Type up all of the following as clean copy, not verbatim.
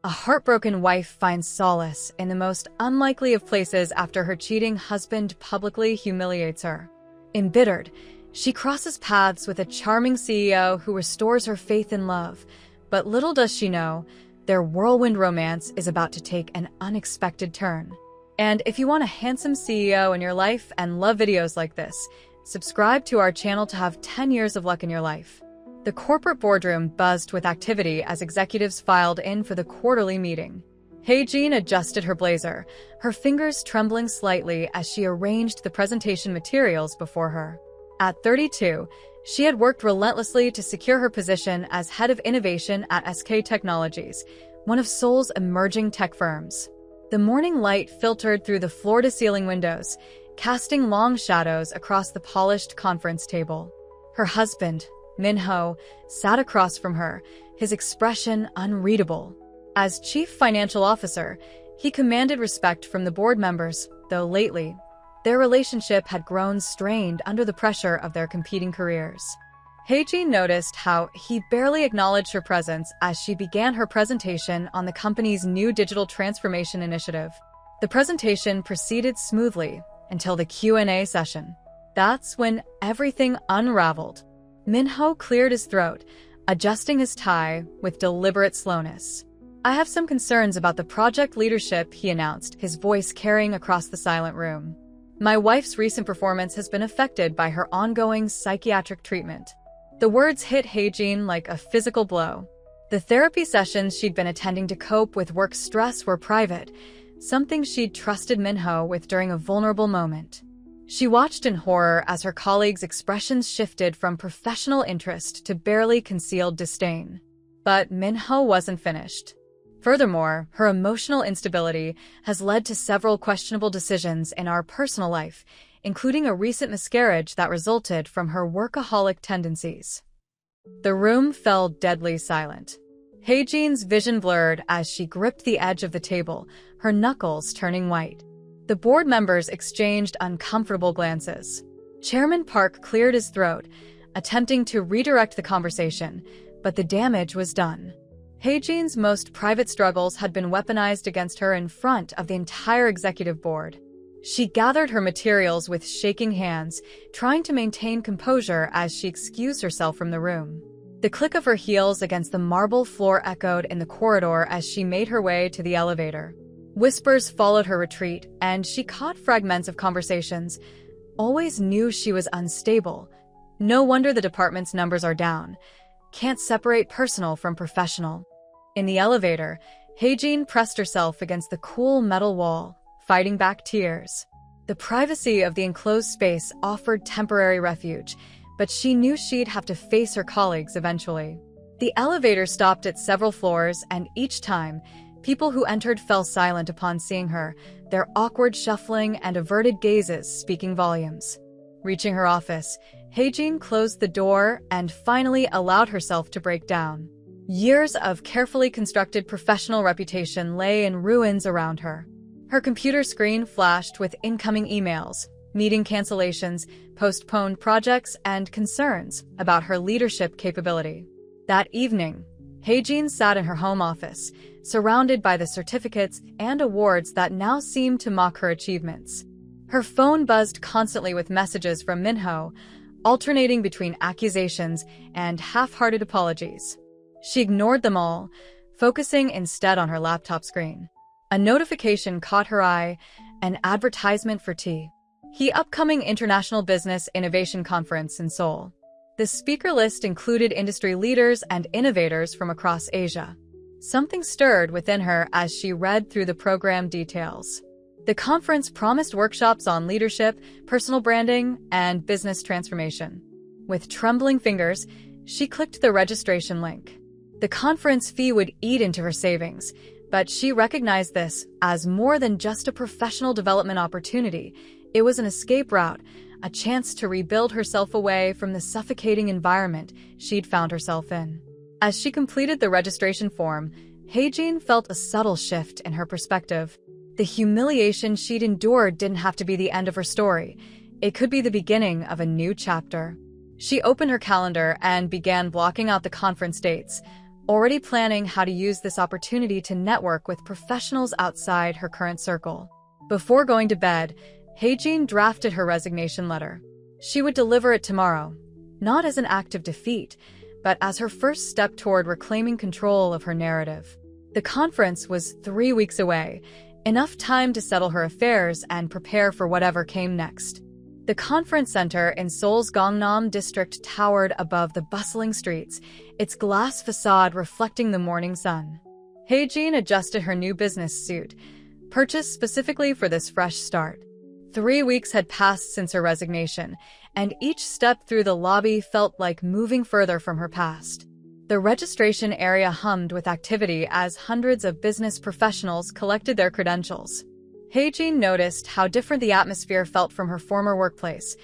A heartbroken wife finds solace in the most unlikely of places after her cheating husband publicly humiliates her. Embittered, she crosses paths with a charming CEO who restores her faith in love. But little does she know, their whirlwind romance is about to take an unexpected turn. And if you want a handsome CEO in your life and love videos like this, subscribe to our channel to have 10 years of luck in your life. The corporate boardroom buzzed with activity as executives filed in for the quarterly meeting. Hae-jin adjusted her blazer, her fingers trembling slightly as she arranged the presentation materials before her. At 32, she had worked relentlessly to secure her position as head of innovation at SK Technologies, one of Seoul's emerging tech firms. The morning light filtered through the floor-to-ceiling windows, casting long shadows across the polished conference table. Her husband, Min-ho, sat across from her, his expression unreadable. As chief financial officer, he commanded respect from the board members, though lately, their relationship had grown strained under the pressure of their competing careers. Hae-jin noticed how he barely acknowledged her presence as she began her presentation on the company's new digital transformation initiative. The presentation proceeded smoothly until the Q&A session. That's when everything unraveled. Min-ho cleared his throat, adjusting his tie with deliberate slowness. "I have some concerns about the project leadership," he announced, his voice carrying across the silent room. "My wife's recent performance has been affected by her ongoing psychiatric treatment." The words hit Hae-jin like a physical blow. The therapy sessions she'd been attending to cope with work stress were private, something she'd trusted Min-ho with during a vulnerable moment. She watched in horror as her colleagues' expressions shifted from professional interest to barely concealed disdain. But Min-ho wasn't finished. Furthermore, her emotional instability has led to several questionable decisions in our personal life, including a recent miscarriage that resulted from her workaholic tendencies. The room fell deadly silent. Hae-jin's vision blurred as she gripped the edge of the table, her knuckles turning white. The board members exchanged uncomfortable glances. Chairman Park cleared his throat, attempting to redirect the conversation, but the damage was done. Hae-jin's most private struggles had been weaponized against her in front of the entire executive board. She gathered her materials with shaking hands, trying to maintain composure as she excused herself from the room. The click of her heels against the marble floor echoed in the corridor as she made her way to the elevator. Whispers followed her retreat, and she caught fragments of conversations. "Always knew she was unstable. No wonder the department's numbers are down. Can't separate personal from professional." In the elevator, Hae-jin pressed herself against the cool metal wall, fighting back tears. The privacy of the enclosed space offered temporary refuge, but she knew she'd have to face her colleagues eventually. The elevator stopped at several floors, and each time, people who entered fell silent upon seeing her, their awkward shuffling and averted gazes speaking volumes. Reaching her office, Hae-jin closed the door and finally allowed herself to break down. Years of carefully constructed professional reputation lay in ruins around her. Her computer screen flashed with incoming emails, meeting cancellations, postponed projects, and concerns about her leadership capability. That evening, Hae-jin sat in her home office, surrounded by the certificates and awards that now seemed to mock her achievements. Her phone buzzed constantly with messages from Min-ho, alternating between accusations and half-hearted apologies. She ignored them all, focusing instead on her laptop screen. A notification caught her eye, an advertisement for the upcoming International Business Innovation Conference in Seoul. The speaker list included industry leaders and innovators from across Asia. Something stirred within her as she read through the program details. The conference promised workshops on leadership, personal branding, and business transformation. With trembling fingers, she clicked the registration link. The conference fee would eat into her savings, but she recognized this as more than just a professional development opportunity. It was an escape route, a chance to rebuild herself away from the suffocating environment she'd found herself in. As she completed the registration form, Hae-jin felt a subtle shift in her perspective. The humiliation she'd endured didn't have to be the end of her story. It could be the beginning of a new chapter. She opened her calendar and began blocking out the conference dates, already planning how to use this opportunity to network with professionals outside her current circle. Before going to bed, Hae-jin drafted her resignation letter. She would deliver it tomorrow, not as an act of defeat, but as her first step toward reclaiming control of her narrative. The conference was 3 weeks away, enough time to settle her affairs and prepare for whatever came next. The conference center in Seoul's Gangnam district towered above the bustling streets, its glass facade reflecting the morning sun. Hae-jin adjusted her new business suit, purchased specifically for this fresh start. 3 weeks had passed since her resignation, and each step through the lobby felt like moving further from her past. The registration area hummed with activity as hundreds of business professionals collected their credentials. Hae-jin noticed how different the atmosphere felt from her former workplace.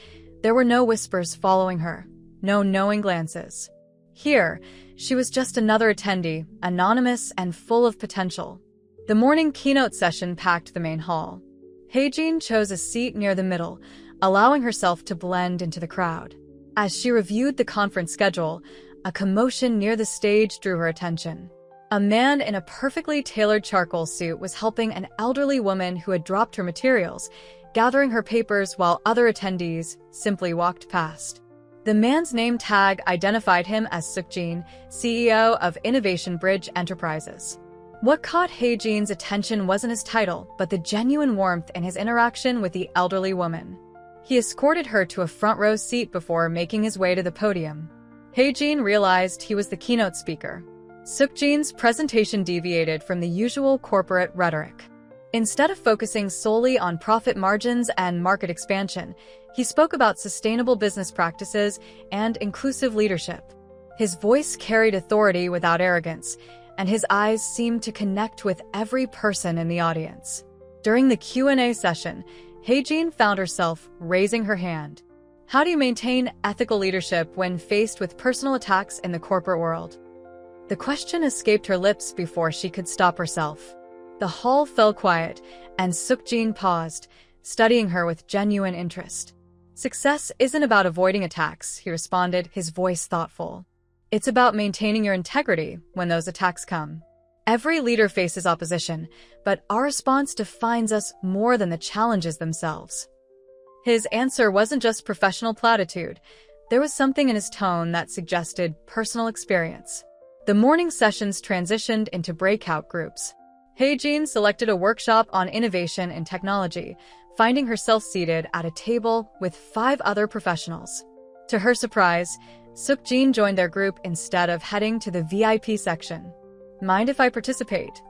There were no whispers following her, no knowing glances. Here, she was just another attendee, anonymous and full of potential. The morning keynote session packed the main hall. Hae-jin chose a seat near the middle, allowing herself to blend into the crowd. As she reviewed the conference schedule, a commotion near the stage drew her attention. A man in a perfectly tailored charcoal suit was helping an elderly woman who had dropped her materials, gathering her papers while other attendees simply walked past. The man's name tag identified him as Seok-jin, CEO of Innovation Bridge Enterprises. What caught Hae-jin's attention wasn't his title, but the genuine warmth in his interaction with the elderly woman. He escorted her to a front-row seat before making his way to the podium. Hae-jin realized he was the keynote speaker. Seok-jin's presentation deviated from the usual corporate rhetoric. Instead of focusing solely on profit margins and market expansion, he spoke about sustainable business practices and inclusive leadership. His voice carried authority without arrogance, and his eyes seemed to connect with every person in the audience. During the Q&A session, Hae-jin found herself raising her hand. How do you maintain ethical leadership when faced with personal attacks in the corporate world? The question escaped her lips before she could stop herself. The hall fell quiet, and Seok-jin paused, studying her with genuine interest. Success isn't about avoiding attacks, he responded, his voice thoughtful. It's about maintaining your integrity when those attacks come. Every leader faces opposition, but our response defines us more than the challenges themselves. His answer wasn't just professional platitude. There was something in his tone that suggested personal experience. The morning sessions transitioned into breakout groups. Hae-jin selected a workshop on innovation and technology, finding herself seated at a table with 5 other professionals. To her surprise, Seok-jin joined their group instead of heading to the VIP section. "Mind if I participate?"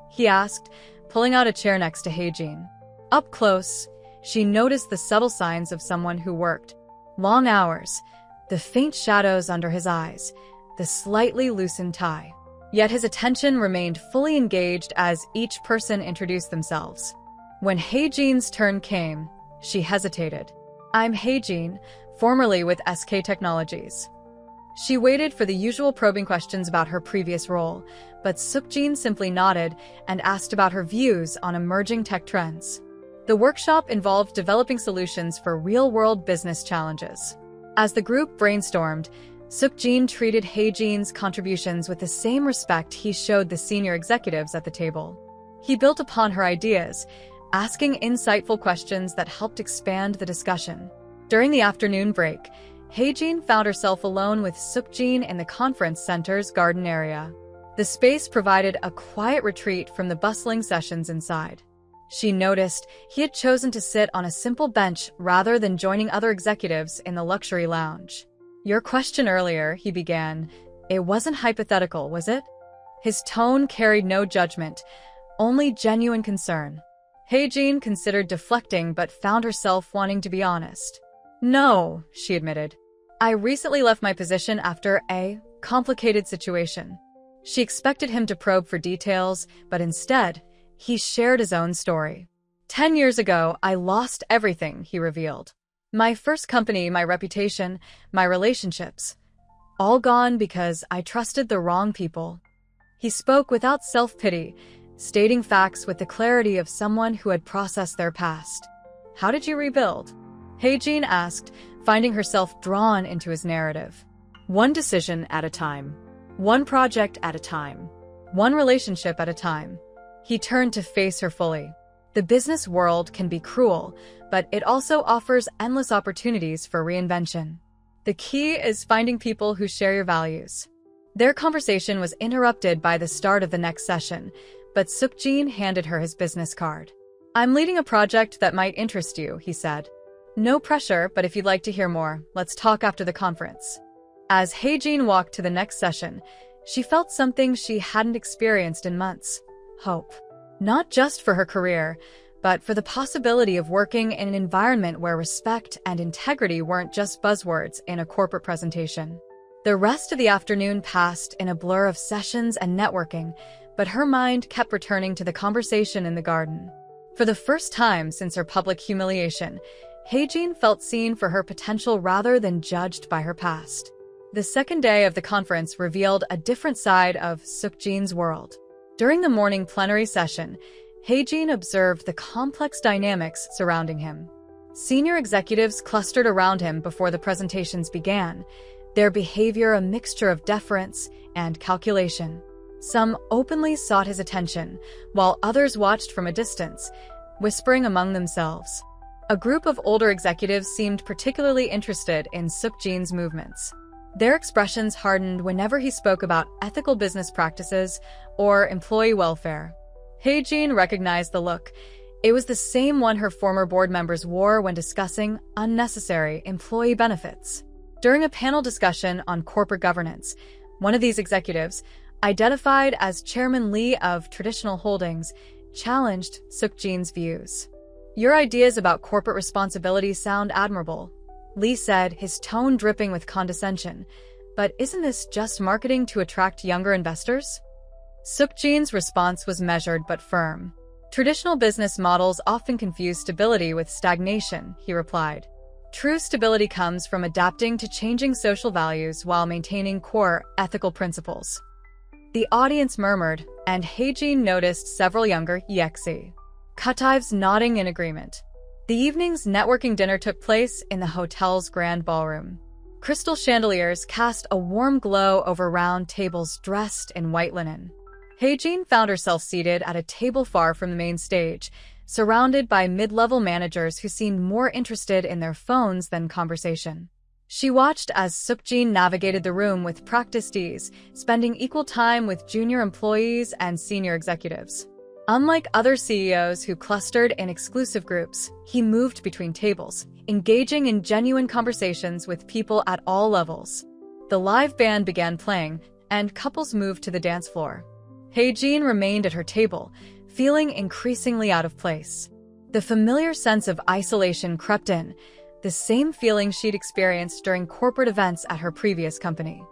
he asked, pulling out a chair next to Hae-jin. Up close, she noticed the subtle signs of someone who worked long hours, the faint shadows under his eyes, the slightly loosened tie. Yet his attention remained fully engaged as each person introduced themselves. When Hae-jin's turn came, she hesitated. "I'm Hae-jin, formerly with SK Technologies." She waited for the usual probing questions about her previous role, but Seok-jin simply nodded and asked about her views on emerging tech trends. The workshop involved developing solutions for real-world business challenges. As the group brainstormed, Seok-jin treated Hae-jin's contributions with the same respect he showed the senior executives at the table. He built upon her ideas, asking insightful questions that helped expand the discussion. During the afternoon break, Hae-jin found herself alone with Seok-jin in the conference center's garden area. The space provided a quiet retreat from the bustling sessions inside. She noticed he had chosen to sit on a simple bench rather than joining other executives in the luxury lounge. "Your question earlier," he began. "It wasn't hypothetical, was it?" His tone carried no judgment, only genuine concern. Hae-jin considered deflecting but found herself wanting to be honest. "No," she admitted. "I recently left my position after a complicated situation." She expected him to probe for details, but instead, he shared his own story. 10 years ago, I lost everything, he revealed. My first company, my reputation, my relationships. All gone because I trusted the wrong people. He spoke without self-pity, stating facts with the clarity of someone who had processed their past. "How did you rebuild?" Hae-jin asked, finding herself drawn into his narrative. "One decision at a time. One project at a time. One relationship at a time. He turned to face her fully. The business world can be cruel, but it also offers endless opportunities for reinvention. The key is finding people who share your values. Their conversation was interrupted by the start of the next session, but Sukjin handed her his business card. "I'm leading a project that might interest you," he said. "No pressure, but if you'd like to hear more, let's talk after the conference." As Haejin walked to the next session, she felt something she hadn't experienced in months: hope. Not just for her career, but for the possibility of working in an environment where respect and integrity weren't just buzzwords in a corporate presentation. The rest of the afternoon passed in a blur of sessions and networking, but her mind kept returning to the conversation in the garden. For the first time since her public humiliation, Haejin felt seen for her potential rather than judged by her past. The second day of the conference revealed a different side of Sukjin's world. During the morning plenary session, Haejin observed the complex dynamics surrounding him. Senior executives clustered around him before the presentations began, their behavior a mixture of deference and calculation. Some openly sought his attention, while others watched from a distance, whispering among themselves. A group of older executives seemed particularly interested in Sukjin's movements. Their expressions hardened whenever he spoke about ethical business practices or employee welfare. Haejin recognized the look. It was the same one her former board members wore when discussing unnecessary employee benefits. During a panel discussion on corporate governance, one of these executives, identified as Chairman Lee of Traditional Holdings, challenged Sukjin's views. "Your ideas about corporate responsibility sound admirable," Lee said, his tone dripping with condescension. "But isn't this just marketing to attract younger investors?" Sukjin's response was measured but firm. "Traditional business models often confuse stability with stagnation," he replied. "True stability comes from adapting to changing social values while maintaining core ethical principles." The audience murmured, and Haejin noticed several younger executives nodding in agreement. The evening's networking dinner took place in the hotel's grand ballroom. Crystal chandeliers cast a warm glow over round tables dressed in white linen. Haejin found herself seated at a table far from the main stage, surrounded by mid-level managers who seemed more interested in their phones than conversation. She watched as Sukjin navigated the room with practiced ease, spending equal time with junior employees and senior executives. Unlike other CEOs who clustered in exclusive groups, he moved between tables, engaging in genuine conversations with people at all levels. The live band began playing, and couples moved to the dance floor. Haejin remained at her table, feeling increasingly out of place. The familiar sense of isolation crept in, the same feeling she'd experienced during corporate events at her previous company.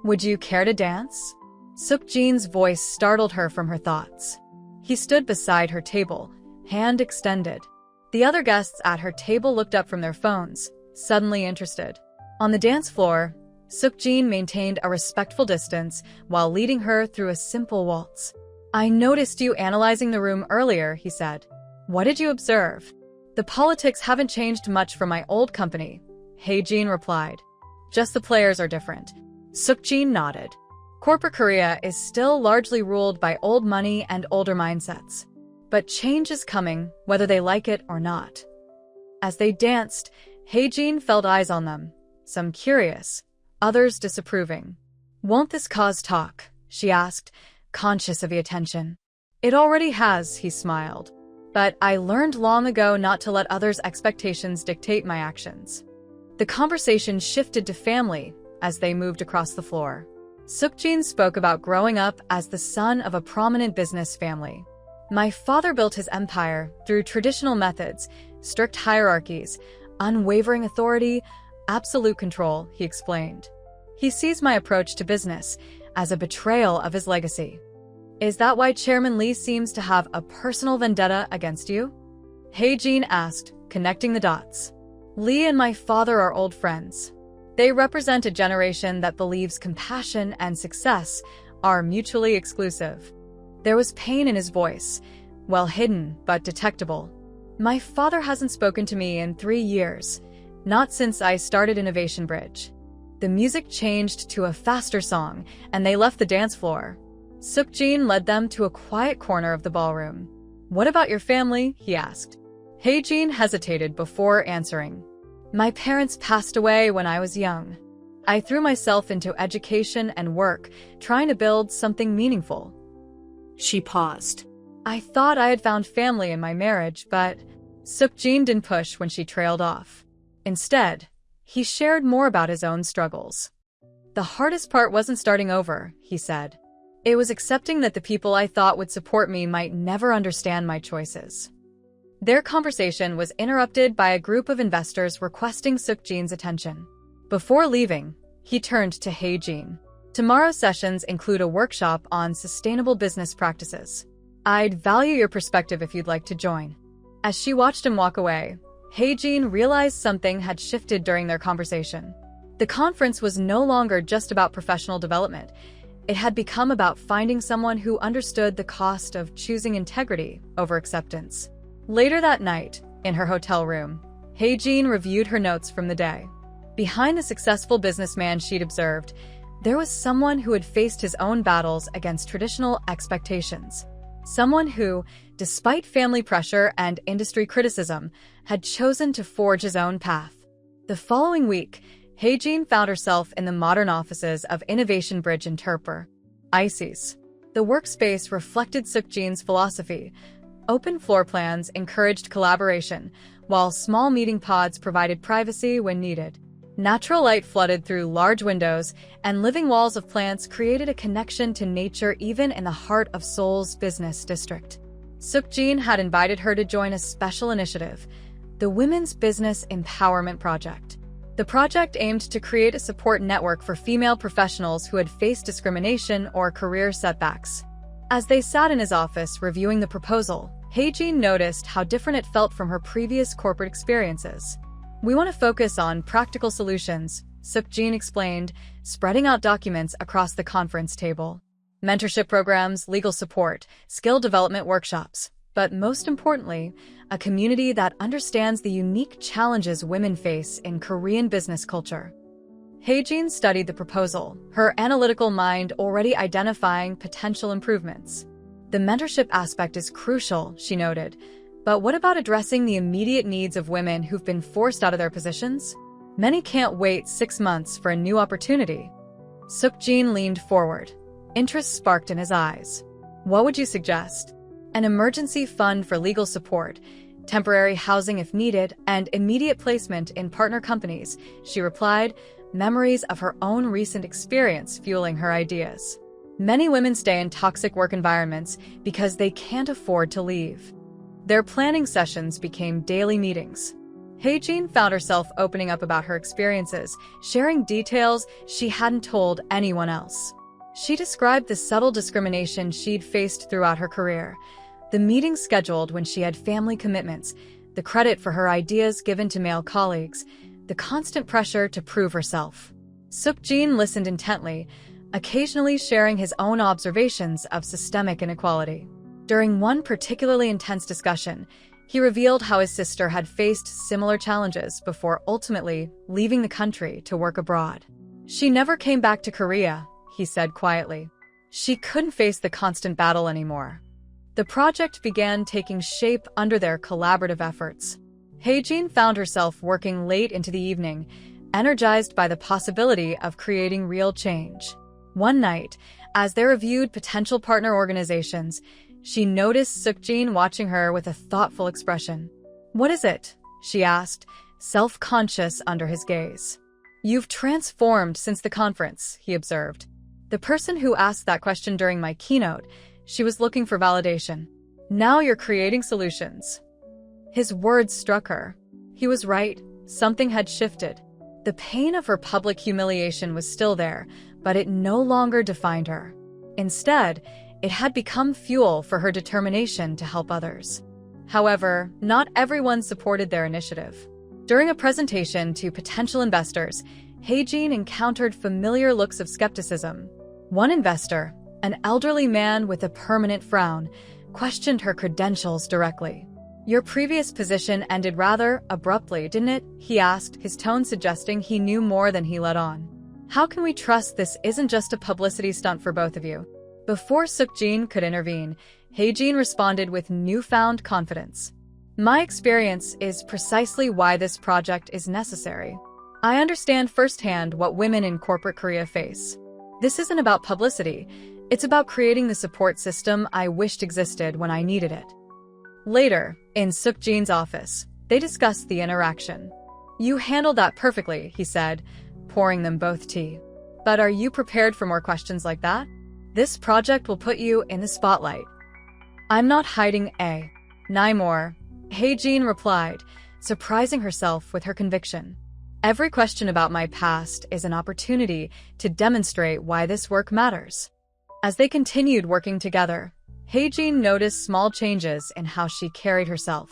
"Would you care to dance?" Sukjin's voice startled her from her thoughts. He stood beside her table, hand extended. The other guests at her table looked up from their phones, suddenly interested. On the dance floor, Sukjin maintained a respectful distance while leading her through a simple waltz. "I noticed you analyzing the room earlier," he said. "What did you observe?" "The politics haven't changed much from my old company," Haejin replied. "Just the players are different." Sukjin nodded. Corporate Korea is still largely ruled by old money and older mindsets. But change is coming, whether they like it or not. As they danced, Haejin felt eyes on them, some curious, others disapproving. "Won't this cause talk?" she asked, conscious of the attention. "It already has," he smiled. "But I learned long ago not to let others' expectations dictate my actions." The conversation shifted to family as they moved across the floor. Sukjin spoke about growing up as the son of a prominent business family. "My father built his empire through traditional methods, strict hierarchies, unwavering authority, absolute control," he explained. "He sees my approach to business as a betrayal of his legacy." "Is that why Chairman Lee seems to have a personal vendetta against you?" Haejin asked, connecting the dots. "Lee and my father are old friends. They represent a generation that believes compassion and success are mutually exclusive." There was pain in his voice, well hidden but detectable. "My father hasn't spoken to me in 3 years, not since I started Innovation Bridge." The music changed to a faster song, and they left the dance floor. Sukjin led them to a quiet corner of the ballroom. "What about your family?" he asked. Haejin hesitated before answering. "My parents passed away when I was young. I threw myself into education and work, trying to build something meaningful." She paused. "I thought I had found family in my marriage, but..." Sukjin didn't push when she trailed off. Instead, he shared more about his own struggles. "The hardest part wasn't starting over," he said. "It was accepting that the people I thought would support me might never understand my choices." Their conversation was interrupted by a group of investors requesting Sukjin's attention. Before leaving, he turned to Haejin. "Tomorrow's sessions include a workshop on sustainable business practices. I'd value your perspective if you'd like to join." As she watched him walk away, Haejin realized something had shifted during their conversation. The conference was no longer just about professional development. It had become about finding someone who understood the cost of choosing integrity over acceptance. Later that night, in her hotel room, Haejin reviewed her notes from the day. Behind the successful businessman she'd observed, there was someone who had faced his own battles against traditional expectations. Someone who, despite family pressure and industry criticism, had chosen to forge his own path. The following week, Haejin found herself in the modern offices of Innovation Bridge Interper, ICES. The workspace reflected Sukjin's philosophy. Open floor plans encouraged collaboration, while small meeting pods provided privacy when needed. Natural light flooded through large windows, and living walls of plants created a connection to nature even in the heart of Seoul's business district. Sukjin had invited her to join a special initiative, the Women's Business Empowerment Project. The project aimed to create a support network for female professionals who had faced discrimination or career setbacks. As they sat in his office reviewing the proposal, Haejin noticed how different it felt from her previous corporate experiences. "We want to focus on practical solutions," Sukjin explained, spreading out documents across the conference table. "Mentorship programs, legal support, skill development workshops, but most importantly, a community that understands the unique challenges women face in Korean business culture." Haejin studied the proposal, her analytical mind already identifying potential improvements. "The mentorship aspect is crucial," she noted. "But what about addressing the immediate needs of women who've been forced out of their positions? Many can't wait 6 months for a new opportunity." Sukjin leaned forward. Interest sparked in his eyes. "What would you suggest?" "An emergency fund for legal support, temporary housing if needed, and immediate placement in partner companies," she replied, memories of her own recent experience fueling her ideas. "Many women stay in toxic work environments because they can't afford to leave." Their planning sessions became daily meetings. Haejin found herself opening up about her experiences, sharing details she hadn't told anyone else. She described the subtle discrimination she'd faced throughout her career, the meetings scheduled when she had family commitments, the credit for her ideas given to male colleagues, the constant pressure to prove herself. Sukjin listened intently, occasionally sharing his own observations of systemic inequality. During one particularly intense discussion, he revealed how his sister had faced similar challenges before ultimately leaving the country to work abroad. "She never came back to Korea," he said quietly. "She couldn't face the constant battle anymore." The project began taking shape under their collaborative efforts. Haejin found herself working late into the evening, energized by the possibility of creating real change. One night, as they reviewed potential partner organizations, she noticed Sukjin watching her with a thoughtful expression. "What is it?" she asked, self-conscious under his gaze. "You've transformed since the conference," he observed. "The person who asked that question during my keynote, she was looking for validation. Now you're creating solutions." His words struck her. He was right. Something had shifted. The pain of her public humiliation was still there, but it no longer defined her. Instead, it had become fuel for her determination to help others. However, not everyone supported their initiative. During a presentation to potential investors, Haejin encountered familiar looks of skepticism. One investor, an elderly man with a permanent frown, questioned her credentials directly. "Your previous position ended rather abruptly, didn't it?" he asked, his tone suggesting he knew more than he let on. How can we trust this isn't just a publicity stunt for both of you? Before Suk-jin could intervene, Hae-jin responded with newfound confidence. My experience is precisely why this project is necessary. I understand firsthand what women in corporate Korea face. This isn't about publicity. It's about creating the support system I wished existed when I needed it. Later, in Suk-jin's office, they discussed the interaction. You handled that perfectly, he said, pouring them both tea. But are you prepared for more questions like that? This project will put you in the spotlight. I'm not hiding a. More. Hae-jin replied, surprising herself with her conviction. Every question about my past is an opportunity to demonstrate why this work matters. As they continued working together, Hae-jin noticed small changes in how she carried herself.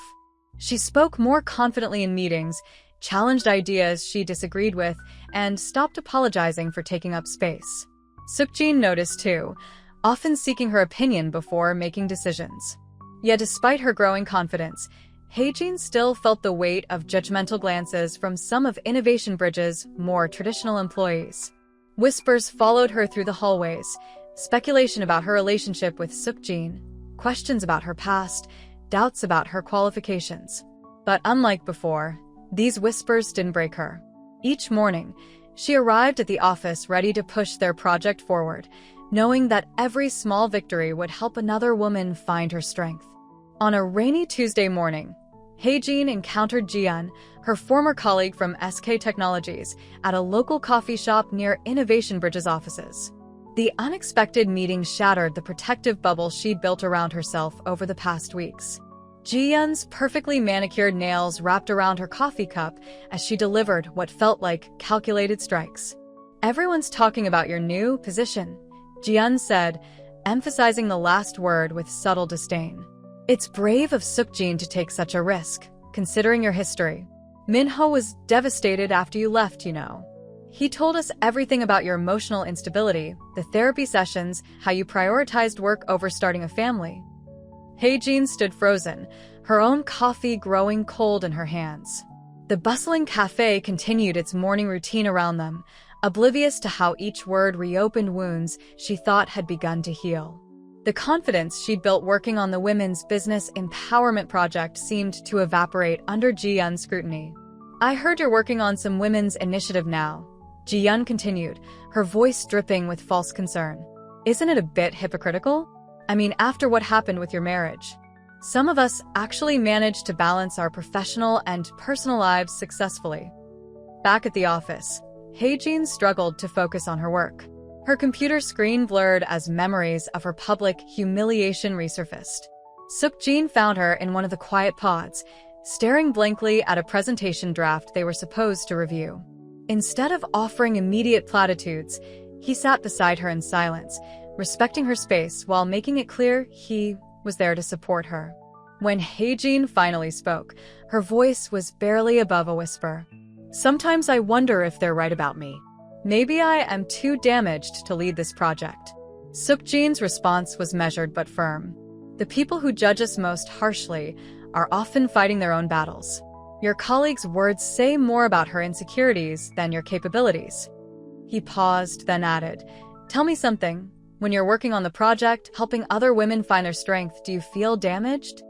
She spoke more confidently in meetings, challenged ideas she disagreed with, and stopped apologizing for taking up space. Suk-jin noticed too, often seeking her opinion before making decisions. Yet despite her growing confidence, Hae-jin still felt the weight of judgmental glances from some of Innovation Bridge's more traditional employees. Whispers followed her through the hallways, speculation about her relationship with Suk-jin, questions about her past, doubts about her qualifications. But unlike before, these whispers didn't break her. Each morning, she arrived at the office ready to push their project forward, knowing that every small victory would help another woman find her strength. On a rainy Tuesday morning, Hae-jin encountered Ji-yeon, her former colleague from SK Technologies, at a local coffee shop near Innovation Bridge's offices. The unexpected meeting shattered the protective bubble she'd built around herself over the past weeks. Ji-yeon's perfectly manicured nails wrapped around her coffee cup as she delivered what felt like calculated strikes. Everyone's talking about your new position, Ji-yeon said, emphasizing the last word with subtle disdain. It's brave of Suk-jin to take such a risk, considering your history. Min-ho was devastated after you left, you know. He told us everything about your emotional instability, the therapy sessions, how you prioritized work over starting a family. Hae-jin stood frozen, her own coffee growing cold in her hands. The bustling cafe continued its morning routine around them, oblivious to how each word reopened wounds she thought had begun to heal. The confidence she'd built working on the women's business empowerment project seemed to evaporate under Ji-yeon's scrutiny. I heard you're working on some women's initiative now, Ji-yeon continued, her voice dripping with false concern. Isn't it a bit hypocritical? I mean, after what happened with your marriage. Some of us actually managed to balance our professional and personal lives successfully. Back at the office, Hae-jin struggled to focus on her work. Her computer screen blurred as memories of her public humiliation resurfaced. Suk-jin found her in one of the quiet pods, staring blankly at a presentation draft they were supposed to review. Instead of offering immediate platitudes, he sat beside her in silence, respecting her space while making it clear he was there to support her. When Hae-jin finally spoke, her voice was barely above a whisper. Sometimes I wonder if they're right about me. Maybe I am too damaged to lead this project. Suk-jin's response was measured but firm. The people who judge us most harshly are often fighting their own battles. Your colleague's words say more about her insecurities than your capabilities. He paused, then added, Tell me something. When you're working on the project, helping other women find their strength, do you feel damaged?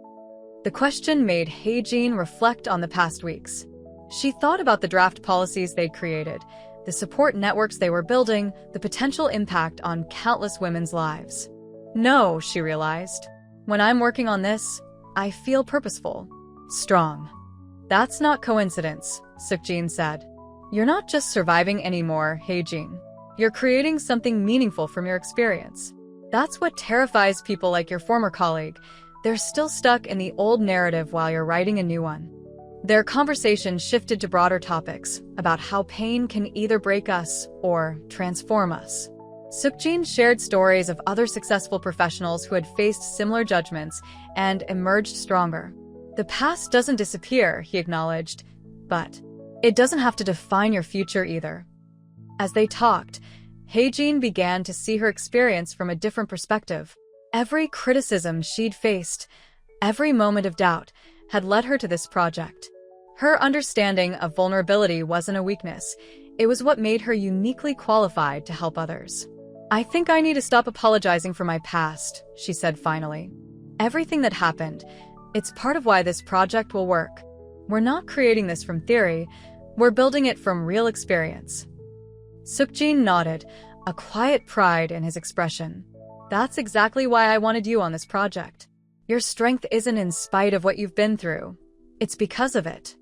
The question made Hae-jin reflect on the past weeks. She thought about the draft policies they'd created, the support networks they were building, the potential impact on countless women's lives. No, she realized. When I'm working on this, I feel purposeful, strong. That's not coincidence, Suk-jin said. You're not just surviving anymore, Hae-jin. You're creating something meaningful from your experience. That's what terrifies people like your former colleague. They're still stuck in the old narrative while you're writing a new one. Their conversation shifted to broader topics about how pain can either break us or transform us. Suk-jin shared stories of other successful professionals who had faced similar judgments and emerged stronger. The past doesn't disappear, he acknowledged, but it doesn't have to define your future either. As they talked, Hae-jin began to see her experience from a different perspective. Every criticism she'd faced, every moment of doubt, had led her to this project. Her understanding of vulnerability wasn't a weakness. It was what made her uniquely qualified to help others. "I think I need to stop apologizing for my past," she said finally. "Everything that happened, it's part of why this project will work. We're not creating this from theory, we're building it from real experience." Sukjin nodded, a quiet pride in his expression. "That's exactly why I wanted you on this project. Your strength isn't in spite of what you've been through. It's because of it."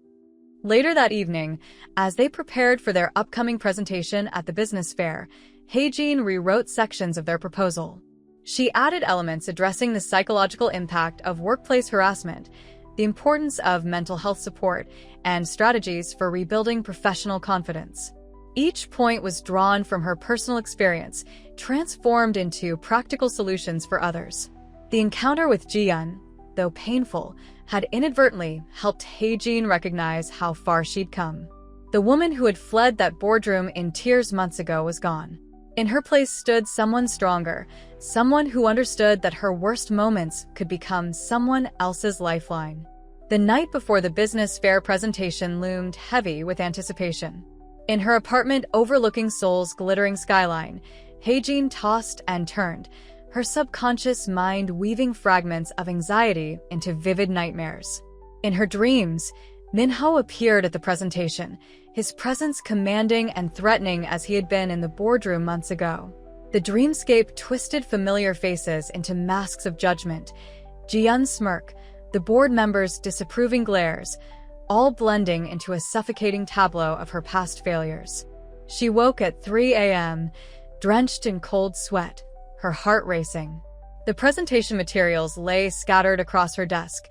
Later that evening, as they prepared for their upcoming presentation at the business fair, Haejin rewrote sections of their proposal. She added elements addressing the psychological impact of workplace harassment, the importance of mental health support, and strategies for rebuilding professional confidence. Each point was drawn from her personal experience, transformed into practical solutions for others. The encounter with Ji-yeon, though painful, had inadvertently helped Haejin recognize how far she'd come. The woman who had fled that boardroom in tears months ago was gone. In her place stood someone stronger, someone who understood that her worst moments could become someone else's lifeline. The night before the business fair presentation loomed heavy with anticipation. In her apartment overlooking Seoul's glittering skyline, Haejin tossed and turned, her subconscious mind weaving fragments of anxiety into vivid nightmares. In her dreams, Minho appeared at the presentation, his presence commanding and threatening as he had been in the boardroom months ago. The dreamscape twisted familiar faces into masks of judgment, Ji-yeon's smirk, the board members' disapproving glares, all blending into a suffocating tableau of her past failures. She woke at 3 a.m., drenched in cold sweat, her heart racing. The presentation materials lay scattered across her desk,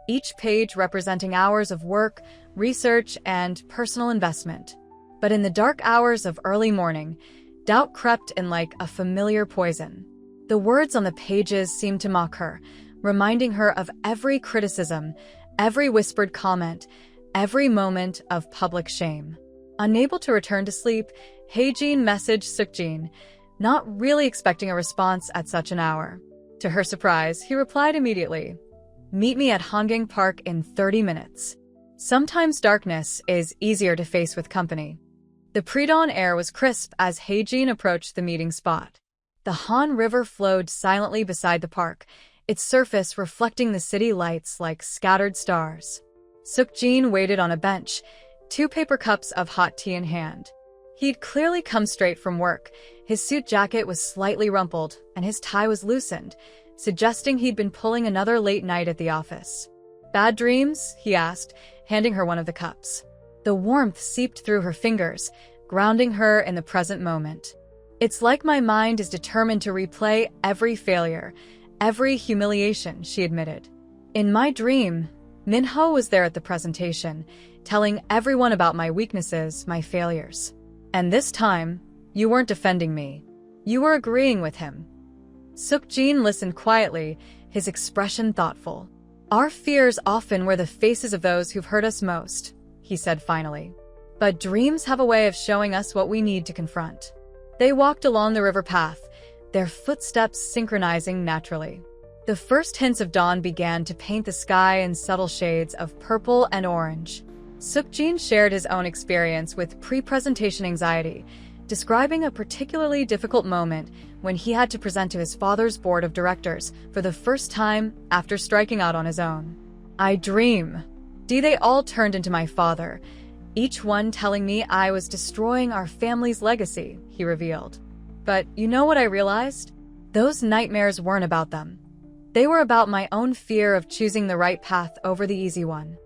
each page representing hours of work, research, and personal investment. But in the dark hours of early morning, doubt crept in like a familiar poison. The words on the pages seemed to mock her, reminding her of every criticism, every whispered comment, every moment of public shame. Unable to return to sleep, Haejin messaged Sukjin, not really expecting a response at such an hour. To her surprise, he replied immediately, "Meet me at Honggang Park in 30 minutes. Sometimes darkness is easier to face with company." The pre-dawn air was crisp as Haejin approached the meeting spot. The Han River flowed silently beside the park, its surface reflecting the city lights like scattered stars. Sukjin waited on a bench, 2 paper cups of hot tea in hand. He'd clearly come straight from work. His suit jacket was slightly rumpled, and his tie was loosened, suggesting he'd been pulling another late night at the office. "Bad dreams?" he asked, handing her one of the cups. The warmth seeped through her fingers, grounding her in the present moment. "It's like my mind is determined to replay every failure, every humiliation," she admitted. "In my dream, Minho was there at the presentation, telling everyone about my weaknesses, my failures. And this time, you weren't defending me. You were agreeing with him." Sukjin listened quietly, his expression thoughtful. "Our fears often wear the faces of those who've hurt us most," he said finally. "But dreams have a way of showing us what we need to confront." They walked along the river path, their footsteps synchronizing naturally. The first hints of dawn began to paint the sky in subtle shades of purple and orange. Sukjin shared his own experience with pre-presentation anxiety, describing a particularly difficult moment when he had to present to his father's board of directors for the first time after striking out on his own. "I dream. They all turned into my father, each one telling me I was destroying our family's legacy," he revealed. "But you know what I realized? Those nightmares weren't about them. They were about my own fear of choosing the right path over the easy one."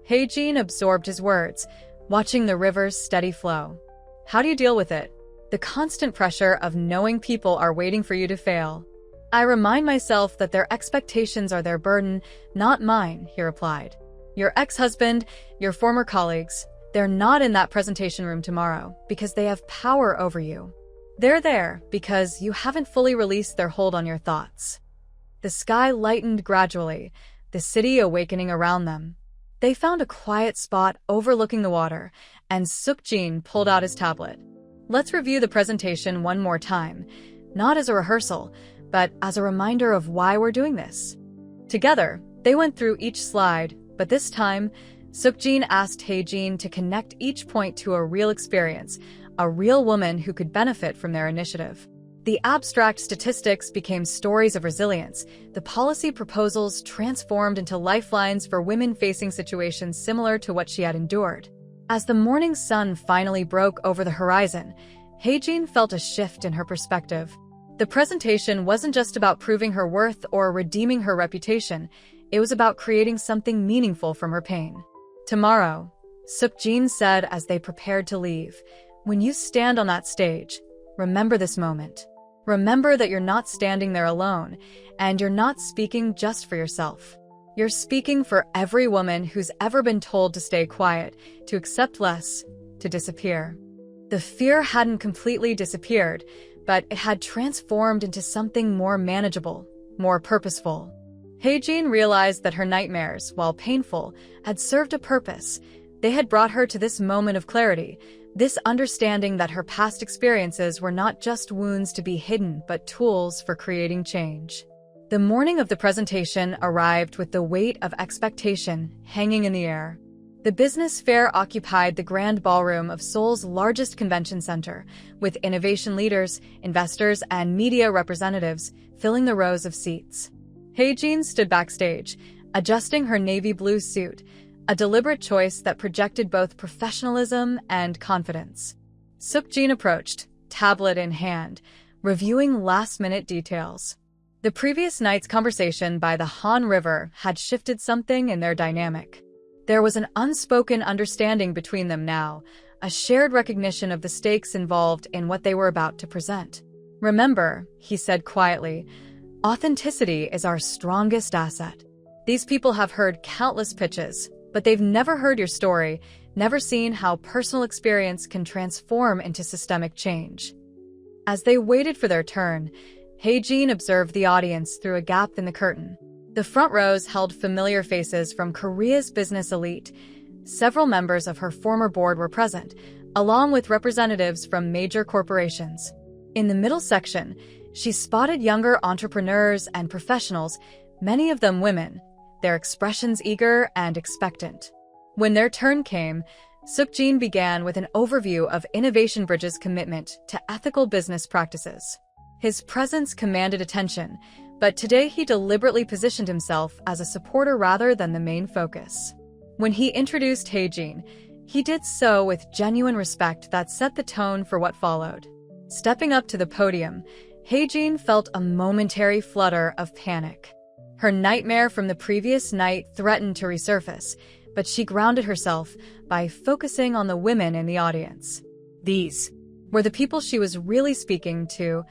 Haejin absorbed his words, watching the river's steady flow. "How do you deal with it? The constant pressure of knowing people are waiting for you to fail." "I remind myself that their expectations are their burden, not mine," he replied. "Your ex-husband, your former colleagues, they're not in that presentation room tomorrow because they have power over you. They're there because you haven't fully released their hold on your thoughts." The sky lightened gradually, the city awakening around them. They found a quiet spot overlooking the water, and Sukjin pulled out his tablet. "Let's review the presentation one more time, not as a rehearsal, but as a reminder of why we're doing this." Together, they went through each slide, but this time, Sukjin asked Haejin to connect each point to a real experience, a real woman who could benefit from their initiative. The abstract statistics became stories of resilience. The policy proposals transformed into lifelines for women facing situations similar to what she had endured. As the morning sun finally broke over the horizon, Hae-jin felt a shift in her perspective. The presentation wasn't just about proving her worth or redeeming her reputation, it was about creating something meaningful from her pain. "Tomorrow," Suk-jin said as they prepared to leave, "when you stand on that stage, remember this moment. Remember that you're not standing there alone, and you're not speaking just for yourself. You're speaking for every woman who's ever been told to stay quiet, to accept less, to disappear." The fear hadn't completely disappeared, but it had transformed into something more manageable, more purposeful. Hae-jin realized that her nightmares, while painful, had served a purpose. They had brought her to this moment of clarity, this understanding that her past experiences were not just wounds to be hidden, but tools for creating change. The morning of the presentation arrived with the weight of expectation hanging in the air. The business fair occupied the grand ballroom of Seoul's largest convention center, with innovation leaders, investors, and media representatives filling the rows of seats. Hae-jin stood backstage, adjusting her navy blue suit, a deliberate choice that projected both professionalism and confidence. Suk-jin approached, tablet in hand, reviewing last-minute details. The previous night's conversation by the Han River had shifted something in their dynamic. There was an unspoken understanding between them now, a shared recognition of the stakes involved in what they were about to present. "Remember," he said quietly, "authenticity is our strongest asset. These people have heard countless pitches, but they've never heard your story, never seen how personal experience can transform into systemic change." As they waited for their turn, Hae-jin observed the audience through a gap in the curtain. The front rows held familiar faces from Korea's business elite. Several members of her former board were present, along with representatives from major corporations. In the middle section, she spotted younger entrepreneurs and professionals, many of them women, their expressions eager and expectant. When their turn came, Suk-jin began with an overview of Innovation Bridge's commitment to ethical business practices. His presence commanded attention, but today he deliberately positioned himself as a supporter rather than the main focus. When he introduced Hae-jin, he did so with genuine respect that set the tone for what followed. Stepping up to the podium, Hae-jin felt a momentary flutter of panic. Her nightmare from the previous night threatened to resurface, but she grounded herself by focusing on the women in the audience. These were the people she was really speaking to,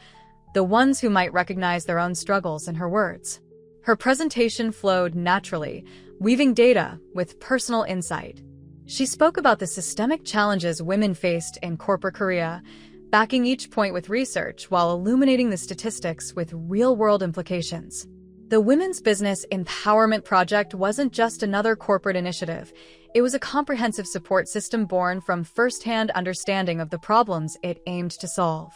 the ones who might recognize their own struggles in her words. Her presentation flowed naturally, weaving data with personal insight. She spoke about the systemic challenges women faced in corporate Korea, backing each point with research while illuminating the statistics with real-world implications. The Women's Business Empowerment Project wasn't just another corporate initiative. It was a comprehensive support system born from first-hand understanding of the problems it aimed to solve.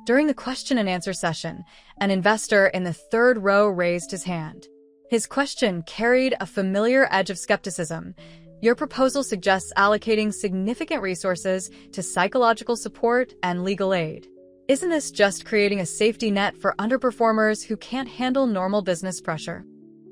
During the question and answer session, an investor in the third row raised his hand. His question carried a familiar edge of skepticism. "Your proposal suggests allocating significant resources to psychological support and legal aid. Isn't this just creating a safety net for underperformers who can't handle normal business pressure?"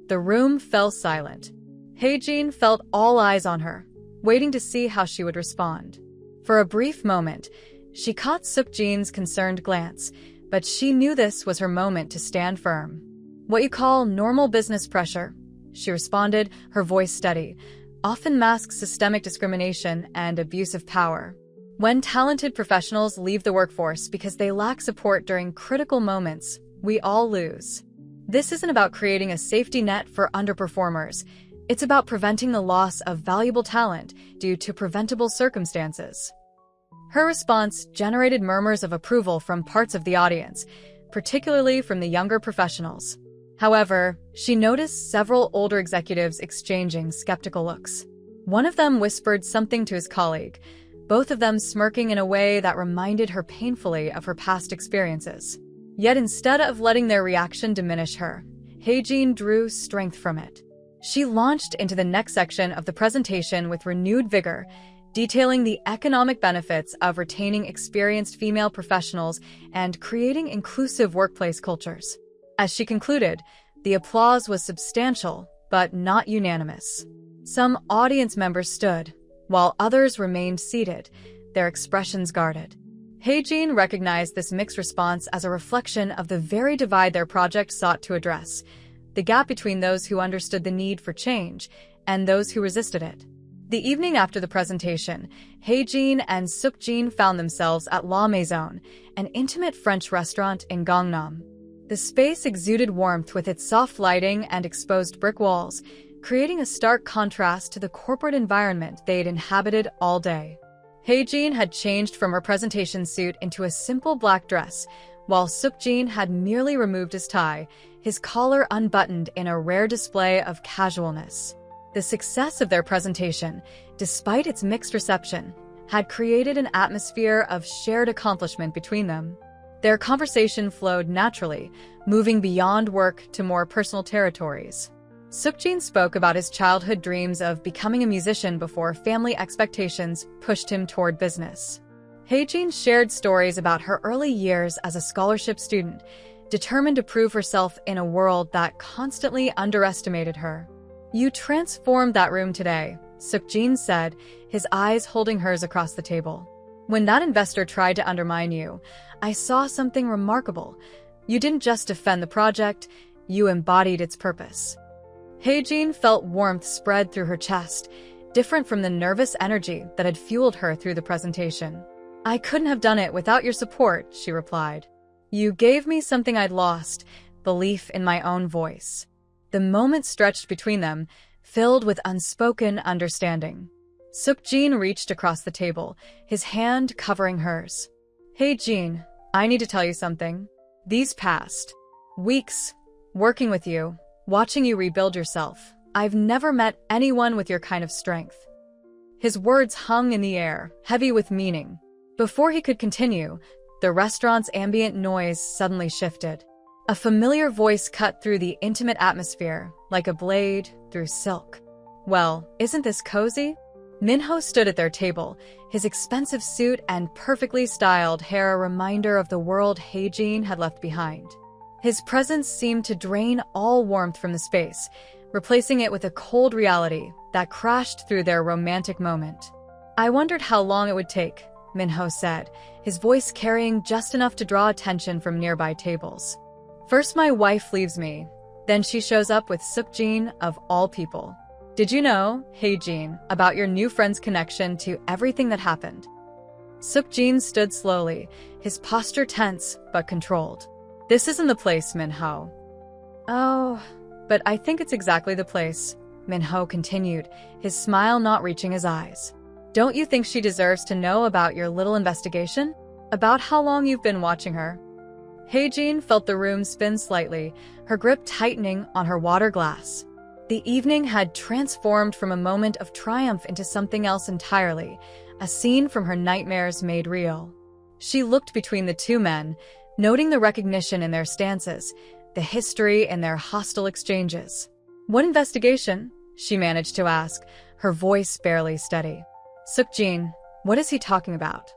The room fell silent. Hae-jin felt all eyes on her, waiting to see how she would respond. For a brief moment, she caught Suk-jin's concerned glance, but she knew this was her moment to stand firm. "What you call normal business pressure," she responded, her voice steady, "often masks systemic discrimination and abuse of power. When talented professionals leave the workforce because they lack support during critical moments, we all lose. This isn't about creating a safety net for underperformers. It's about preventing the loss of valuable talent due to preventable circumstances." Her response generated murmurs of approval from parts of the audience, particularly from the younger professionals. However, she noticed several older executives exchanging skeptical looks. One of them whispered something to his colleague, both of them smirking in a way that reminded her painfully of her past experiences. Yet instead of letting their reaction diminish her, Hae-jin drew strength from it. She launched into the next section of the presentation with renewed vigor, detailing the economic benefits of retaining experienced female professionals and creating inclusive workplace cultures. As she concluded, the applause was substantial, but not unanimous. Some audience members stood, while others remained seated, their expressions guarded. Hae-jin recognized this mixed response as a reflection of the very divide their project sought to address, the gap between those who understood the need for change and those who resisted it. The evening after the presentation, Hae-jin and Suk-jin found themselves at La Maison, an intimate French restaurant in Gangnam. The space exuded warmth with its soft lighting and exposed brick walls, creating a stark contrast to the corporate environment they'd inhabited all day. Hae-jin had changed from her presentation suit into a simple black dress, while Suk-jin had merely removed his tie, his collar unbuttoned in a rare display of casualness. The success of their presentation, despite its mixed reception, had created an atmosphere of shared accomplishment between them. Their conversation flowed naturally, moving beyond work to more personal territories. Suk-jin spoke about his childhood dreams of becoming a musician before family expectations pushed him toward business. Hae-jin shared stories about her early years as a scholarship student, determined to prove herself in a world that constantly underestimated her. "You transformed that room today," Suk-jin said, his eyes holding hers across the table. "When that investor tried to undermine you, I saw something remarkable. You didn't just defend the project, you embodied its purpose." Hae-jin felt warmth spread through her chest, different from the nervous energy that had fueled her through the presentation. "I couldn't have done it without your support," she replied. "You gave me something I'd lost, belief in my own voice." The moment stretched between them, filled with unspoken understanding. Suk-jin reached across the table, his hand covering hers. "Hae-jin, I need to tell you something. These past weeks, working with you, watching you rebuild yourself, I've never met anyone with your kind of strength." His words hung in the air, heavy with meaning. Before he could continue, the restaurant's ambient noise suddenly shifted. A familiar voice cut through the intimate atmosphere, like a blade through silk. "Well, isn't this cozy?" Minho stood at their table, his expensive suit and perfectly styled hair a reminder of the world Hae-jin had left behind. His presence seemed to drain all warmth from the space, replacing it with a cold reality that crashed through their romantic moment. "I wondered how long it would take," Minho said, his voice carrying just enough to draw attention from nearby tables. "First my wife leaves me, then she shows up with Suk-jin of all people. Did you know, Hae-jin, about your new friend's connection to everything that happened?" Suk-jin stood slowly, his posture tense but controlled. "This isn't the place, Minho." "Oh, but I think it's exactly the place," Minho continued, his smile not reaching his eyes. "Don't you think she deserves to know about your little investigation? About how long you've been watching her?" Hae-jin felt the room spin slightly, her grip tightening on her water glass. The evening had transformed from a moment of triumph into something else entirely, a scene from her nightmares made real. She looked between the two men, noting the recognition in their stances, the history in their hostile exchanges. "What investigation?" she managed to ask, her voice barely steady. "Suk-jin, what is he talking about?"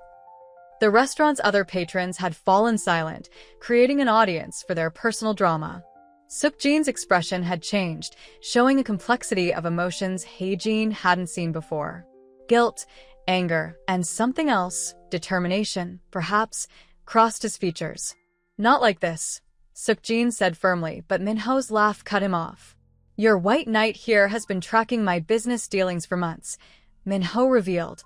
The restaurant's other patrons had fallen silent, creating an audience for their personal drama. Suk-jin's expression had changed, showing a complexity of emotions Hae-jin hadn't seen before. Guilt, anger, and something else, determination, perhaps, crossed his features. "Not like this," Suk-jin said firmly, but Minho's laugh cut him off. "Your white knight here has been tracking my business dealings for months," Minho revealed,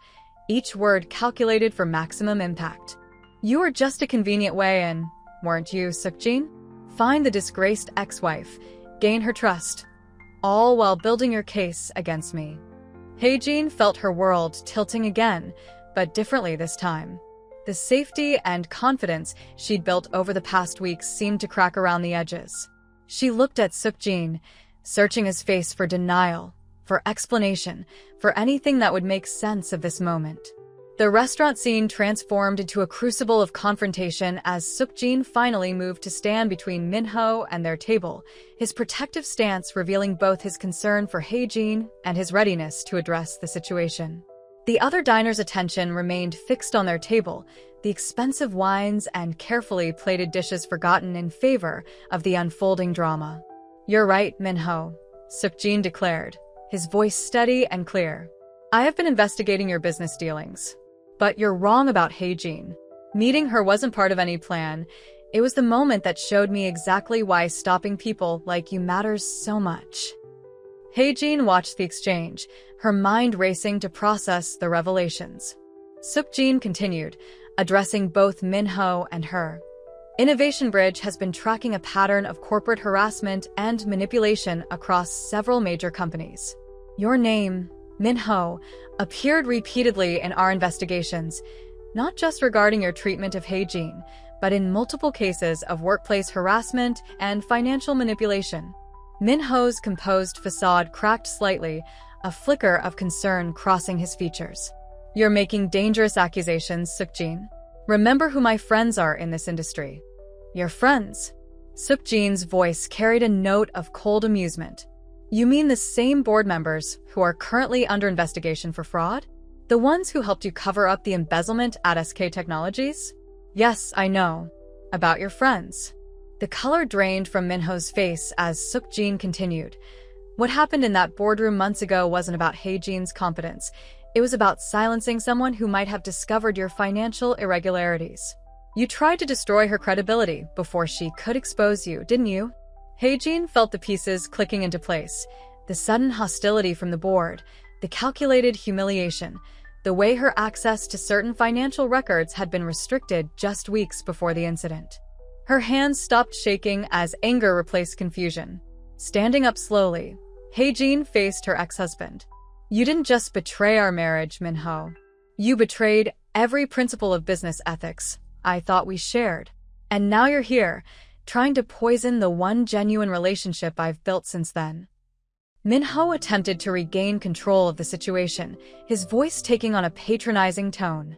each word calculated for maximum impact. "You were just a convenient way in, weren't you, Suk-jin? Find the disgraced ex-wife, gain her trust, all while building your case against me." Hae-jin felt her world tilting again, but differently this time. The safety and confidence she'd built over the past weeks seemed to crack around the edges. She looked at Suk-jin, searching his face for denial, for explanation, for anything that would make sense of this moment. The restaurant scene transformed into a crucible of confrontation as Suk-jin finally moved to stand between Minho and their table, his protective stance revealing both his concern for Hae-jin and his readiness to address the situation. The other diners' attention remained fixed on their table, the expensive wines and carefully plated dishes forgotten in favor of the unfolding drama. "You're right, Minho," Sukjin declared, his voice steady and clear. "I have been investigating your business dealings. But you're wrong about Haejin. Meeting her wasn't part of any plan. It was the moment that showed me exactly why stopping people like you matters so much." Haejin watched the exchange, her mind racing to process the revelations. Sukjin continued, addressing both Minho and her. Innovation Bridge has been tracking a pattern of corporate harassment and manipulation across several major companies. Your name, Minho, appeared repeatedly in our investigations, not just regarding your treatment of Haejin, but in multiple cases of workplace harassment and financial manipulation. Minho's composed facade cracked slightly, a flicker of concern crossing his features. "You're making dangerous accusations, Sukjin. Remember who my friends are in this industry." "Your friends?" Sukjin's voice carried a note of cold amusement. "You mean the same board members who are currently under investigation for fraud? The ones who helped you cover up the embezzlement at SK Technologies?" "Yes, I know. About your friends." The color drained from Minho's face as Sukjin continued. "What happened in that boardroom months ago wasn't about Haejin's competence. It was about silencing someone who might have discovered your financial irregularities. You tried to destroy her credibility before she could expose you, didn't you?" Haejin felt the pieces clicking into place. The sudden hostility from the board, the calculated humiliation, the way her access to certain financial records had been restricted just weeks before the incident. Her hands stopped shaking as anger replaced confusion. Standing up slowly, Haejin faced her ex-husband. "You didn't just betray our marriage, Minho. You betrayed every principle of business ethics I thought we shared. And now you're here, trying to poison the one genuine relationship I've built since then." Minho attempted to regain control of the situation, his voice taking on a patronizing tone.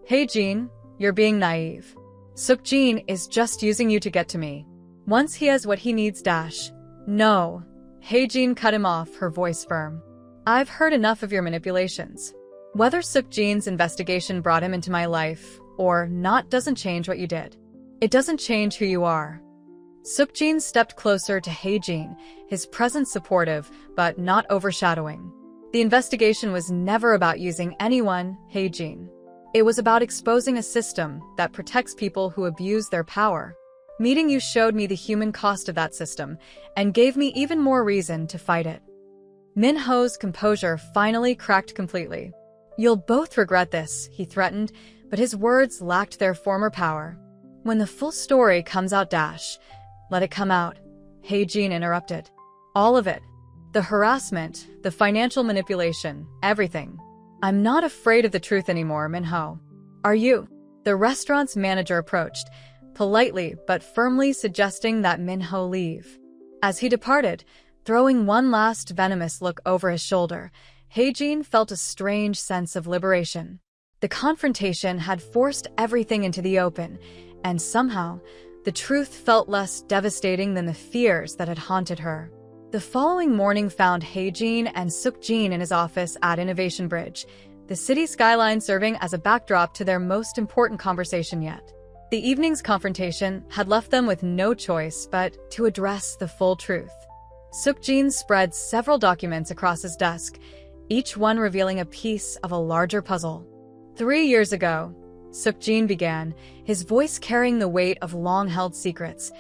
"Haejin, you're being naive. Sukjin is just using you to get to me. Once he has what he needs, dash." "No." Haejin cut him off, her voice firm. "I've heard enough of your manipulations. Whether Sukjin's investigation brought him into my life or not doesn't change what you did. It doesn't change who you are." Sukjin stepped closer to Haejin, his presence supportive but not overshadowing. "The investigation was never about using anyone, Haejin. It was about exposing a system that protects people who abuse their power. Meeting you showed me the human cost of that system and gave me even more reason to fight it." Minho's composure finally cracked completely. "You'll both regret this," he threatened, but his words lacked their former power. "When the full story comes out, dash. Let it come out," Haejin interrupted. "All of it. The harassment, the financial manipulation, everything. I'm not afraid of the truth anymore, Minho. Are you?" The restaurant's manager approached, politely but firmly suggesting that Minho leave. As he departed, throwing one last venomous look over his shoulder, Haejin felt a strange sense of liberation. The confrontation had forced everything into the open, and somehow, the truth felt less devastating than the fears that had haunted her. The following morning found Haejin and Sukjin in his office at Innovation Bridge, the city skyline serving as a backdrop to their most important conversation yet. The evening's confrontation had left them with no choice but to address the full truth. Sukjin spread several documents across his desk, each one revealing a piece of a larger puzzle. 3 years ago, Sukjin began, his voice carrying the weight of long-held secrets,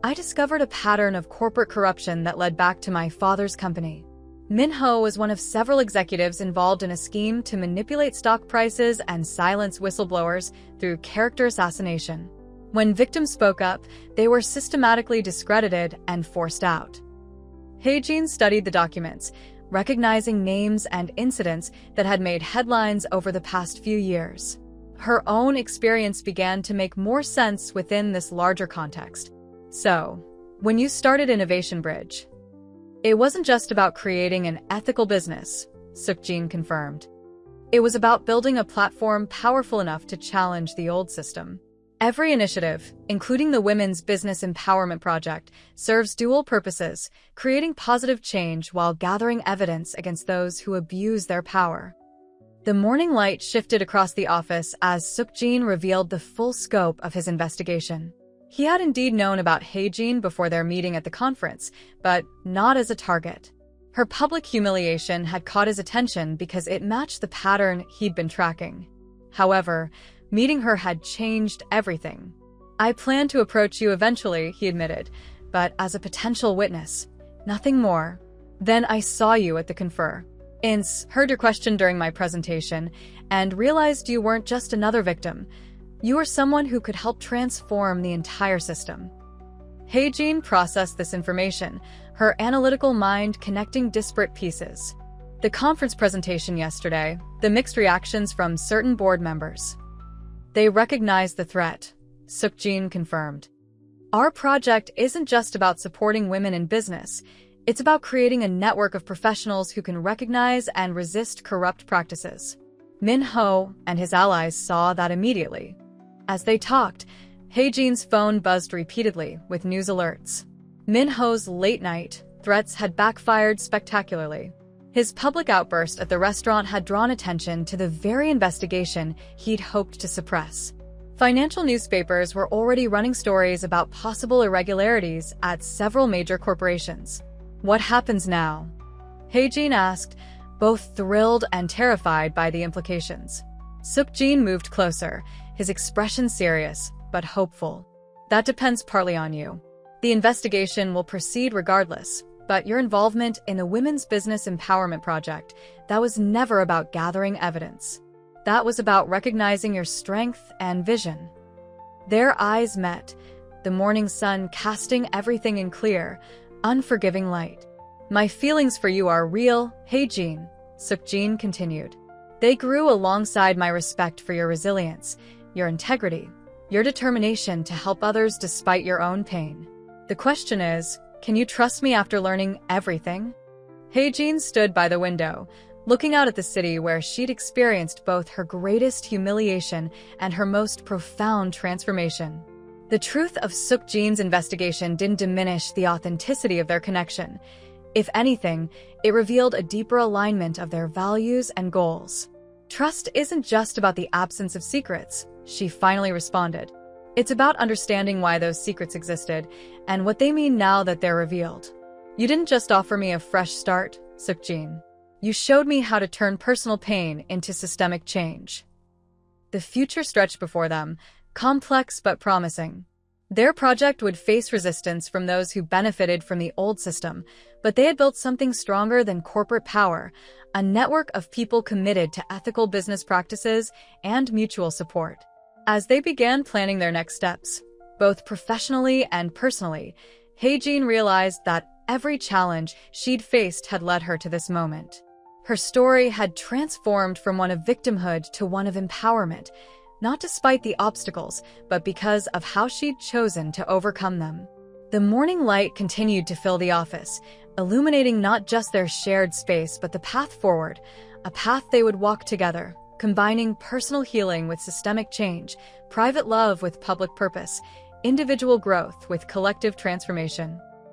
"I discovered a pattern of corporate corruption that led back to my father's company. Minho was one of several executives involved in a scheme to manipulate stock prices and silence whistleblowers through character assassination. When victims spoke up, they were systematically discredited and forced out." Haejin studied the documents, recognizing names and incidents that had made headlines over the past few years. Her own experience began to make more sense within this larger context. "So, when you started Innovation Bridge, it wasn't just about creating an ethical business," Sukjin confirmed. "It was about building a platform powerful enough to challenge the old system. Every initiative, including the Women's Business Empowerment Project, serves dual purposes, creating positive change while gathering evidence against those who abuse their power." The morning light shifted across the office as Sukjin revealed the full scope of his investigation. He had indeed known about Haejin before their meeting at the conference, but not as a target. Her public humiliation had caught his attention because it matched the pattern he'd been tracking. However, meeting her had changed everything. "I plan to approach you eventually," he admitted, "but as a potential witness, nothing more. Then I saw you at the confer. Heard your question during my presentation, and realized you weren't just another victim. You were someone who could help transform the entire system." Haejin processed this information, her analytical mind connecting disparate pieces. The conference presentation yesterday, the mixed reactions from certain board members. "They recognize the threat," Sukjin confirmed. "Our project isn't just about supporting women in business. It's about creating a network of professionals who can recognize and resist corrupt practices." Min-ho and his allies saw that immediately. As they talked, Haejin's phone buzzed repeatedly with news alerts. Min-ho's late-night threats had backfired spectacularly. His public outburst at the restaurant had drawn attention to the very investigation he'd hoped to suppress. Financial newspapers were already running stories about possible irregularities at several major corporations. "What happens now?" Haejin asked, both thrilled and terrified by the implications. Sukjin moved closer, his expression serious, but hopeful. "That depends partly on you. The investigation will proceed regardless, but your involvement in the Women's Business Empowerment Project, that was never about gathering evidence. That was about recognizing your strength and vision." Their eyes met, the morning sun casting everything in clear, unforgiving light. "My feelings for you are real, Haejin," Sukjin continued. "They grew alongside my respect for your resilience, your integrity, your determination to help others despite your own pain. The question is, can you trust me after learning everything?" Haejin stood by the window, looking out at the city where she'd experienced both her greatest humiliation and her most profound transformation. The truth of Sukjin's investigation didn't diminish the authenticity of their connection. If anything, it revealed a deeper alignment of their values and goals. "Trust isn't just about the absence of secrets," she finally responded. "It's about understanding why those secrets existed and what they mean now that they're revealed. You didn't just offer me a fresh start, Sukjin. You showed me how to turn personal pain into systemic change." The future stretched before them, complex but promising. Their project would face resistance from those who benefited from the old system, but they had built something stronger than corporate power, a network of people committed to ethical business practices and mutual support. As they began planning their next steps, both professionally and personally, Haejin realized that every challenge she'd faced had led her to this moment. Her story had transformed from one of victimhood to one of empowerment, not despite the obstacles, but because of how she'd chosen to overcome them. The morning light continued to fill the office, illuminating not just their shared space but the path forward, a path they would walk together, combining personal healing with systemic change, private love with public purpose, individual growth with collective transformation.